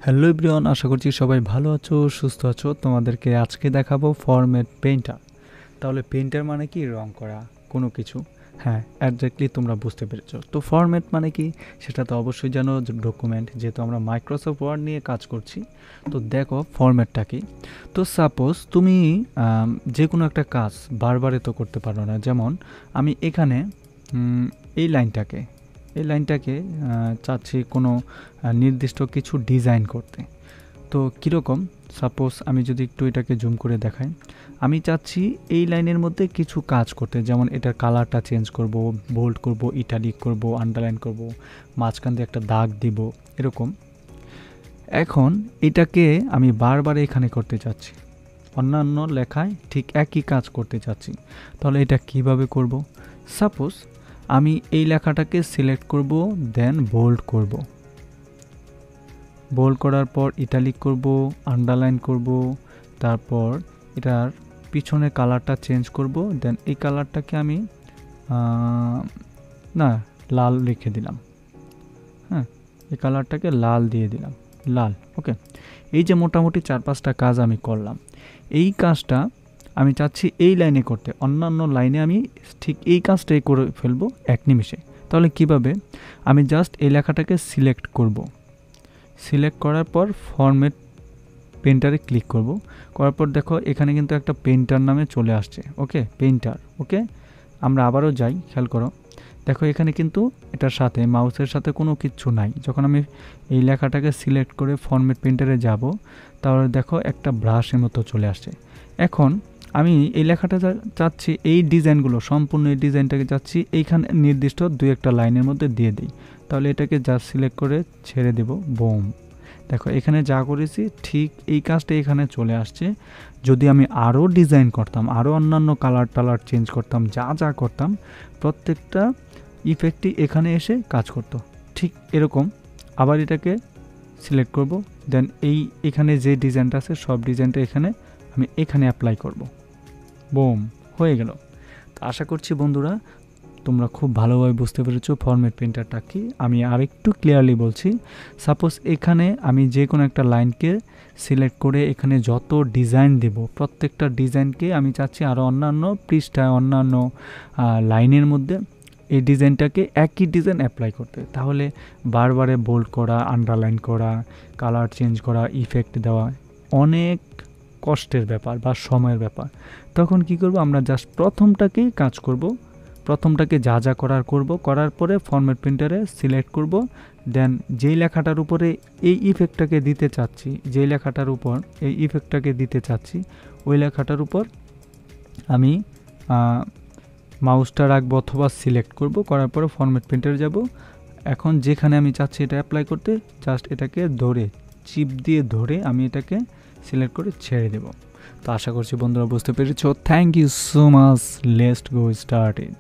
Hello everyone, আশা করছি সবাই ভালো আছো, সুস্থ আছো। তোমাদেরকে আজকে দেখাবো ফরম্যাট পেইন্টার। তাহলে পেইন্টার মানে কি? রং করা কোনো কিছু। হ্যাঁ, একজ্যাক্টলি তোমরা বুঝতে পেরেছো। তো ফরম্যাট মানে কি সেটা তো অবশ্যই জানো, ডকুমেন্ট। যেহেতু আমরা মাইক্রোসফট ওয়ার্ড নিয়ে কাজ করছি, তো দেখো ফরম্যাটটা কি। তো সাপোজ তুমি যে কোনো একটা কাজ বারবারে তো করতে পারো না। যেমন আমি এখানে এই লাইনটাকে চাচ্ছি কোনো নির্দিষ্ট কিছু ডিজাইন করতে। তো কীরকম, সাপোজ আমি যদি একটু এটাকে জুম করে দেখাই, আমি চাচ্ছি এই লাইনের মধ্যে কিছু কাজ করতে। যেমন এটার কালারটা চেঞ্জ করব, বোল্ড করব, ইটালিক করব, আন্ডারলাইন করব, মাঝখান দিয়ে একটা দাগ দিব, এরকম। এখন এটাকে আমি বারবার এখানে করতে চাচ্ছি, অন্যান্য লেখায় ঠিক একই কাজ করতে চাচ্ছি। তাহলে এটা কিভাবে করব? সাপোজ আমি এই লেখাটাকে সিলেক্ট করব, দেন বোল্ড করব। বোল্ড করার পর ইটালিক করব, আন্ডারলাইন করব, তারপর এটার পিছনের কালারটা চেঞ্জ করব। দেন এই কালারটাকে আমি লাল রেখে দিলাম। হ্যাঁ, এই কালারটাকে লাল দিয়ে দিলাম, লাল। ওকে, এই যে মোটামুটি 4-5টা কাজ আমি করলাম। এই কাজটা আমি চাচ্ছি এই লাইনে করতে, অন্যান্য লাইনে আমি ঠিক এই কাজটাই করে ফেলবো এক নিমিষে। তাহলে কিভাবে? আমি জাস্ট এই লেখাটাকে সিলেক্ট করব। সিলেক্ট করার পর ফরম্যাট পেইন্টারে ক্লিক করব। করার পর দেখো এখানে কিন্তু একটা পেইন্টার নামে চলে আসছে। ওকে, পেইন্টার। ওকে, আমরা আবারও যাই, খেয়াল করো। দেখো এখানে কিন্তু এটার সাথে মাউসের সাথে কোনো কিচ্ছু নাই। যখন আমি এই লেখাটাকে সিলেক্ট করে ফরম্যাট পেইন্টারে যাব, তাহলে দেখো একটা ব্রাশের মতো চলে আসছে। এখন আমি এই লেখাটা চাচ্ছি, এই ডিজাইনগুলো সম্পূর্ণ এই ডিজাইনটাকে চাচ্ছি এইখানে নির্দিষ্ট 2-1টা লাইনের মধ্যে দিয়ে দিই। তাহলে এটাকে জাস্ট সিলেক্ট করে ছেড়ে দেব, বোম। দেখো এখানে যা করেছি ঠিক এই কাজটা এখানে চলে আসছে। যদি আমি আরও ডিজাইন করতাম, আরও অন্যান্য কালার চেঞ্জ করতাম, যা করতাম, প্রত্যেকটা ইফেক্টই এখানে এসে কাজ করতো। ঠিক এরকম আবার এটাকে সিলেক্ট করব, দেন এখানে যে ডিজাইনটা আছে সব ডিজাইনটা আমি এখানে অ্যাপ্লাই করব। বোম, হয়ে গেল। তো আশা করছি বন্ধুরা তোমরা খুব ভালোভাবে বুঝতে পেরেছো ফরম্যাট পেইন্টারটা কি। আমি আরেকটু ক্লিয়ারলি বলছি। সাপোজ এখানে আমি যে কোনো একটা লাইনকে সিলেক্ট করে এখানে যত ডিজাইন দেব, প্রত্যেকটা ডিজাইনকে আমি চাচ্ছি আরও অন্যান্য পৃষ্ঠায়, অন্যান্য লাইনের মধ্যে এই ডিজাইনটাকে একই ডিজাইন অ্যাপ্লাই করতে। তাহলে বারবারে বোল্ড করা, আন্ডারলাইন করা, কালার চেঞ্জ করা, ইফেক্ট দেওয়া অনেক কষ্টের ব্যাপার বা সময়ের ব্যাপার। তখন কি করব? আমরা জাস্ট প্রথমটাকেই কাজ করব, প্রথমটাকে যা করার করব, করার পরে ফরম্যাট প্রিন্টারে সিলেক্ট করব। দেন যেই লেখাটার উপরে এই ইফেক্টটাকে দিতে চাচ্ছি, যেই লেখাটার উপর এই ইফেক্টটাকে দিতে চাচ্ছি, ওই লেখাটার উপর আমি মাউসটা রাখবো অথবা সিলেক্ট করব। করার পরে ফরম্যাট প্রিন্টারে যাব। এখন যেখানে আমি চাচ্ছি এটা অ্যাপ্লাই করতে, জাস্ট এটাকে ধরে, চিপ দিয়ে ধরে আমি এটাকে সিলেক্ট করে ছেড়ে দেব। তো আশা করছি বন্ধুরা বুঝতে পেরেছো। Thank you so much. Let's go started.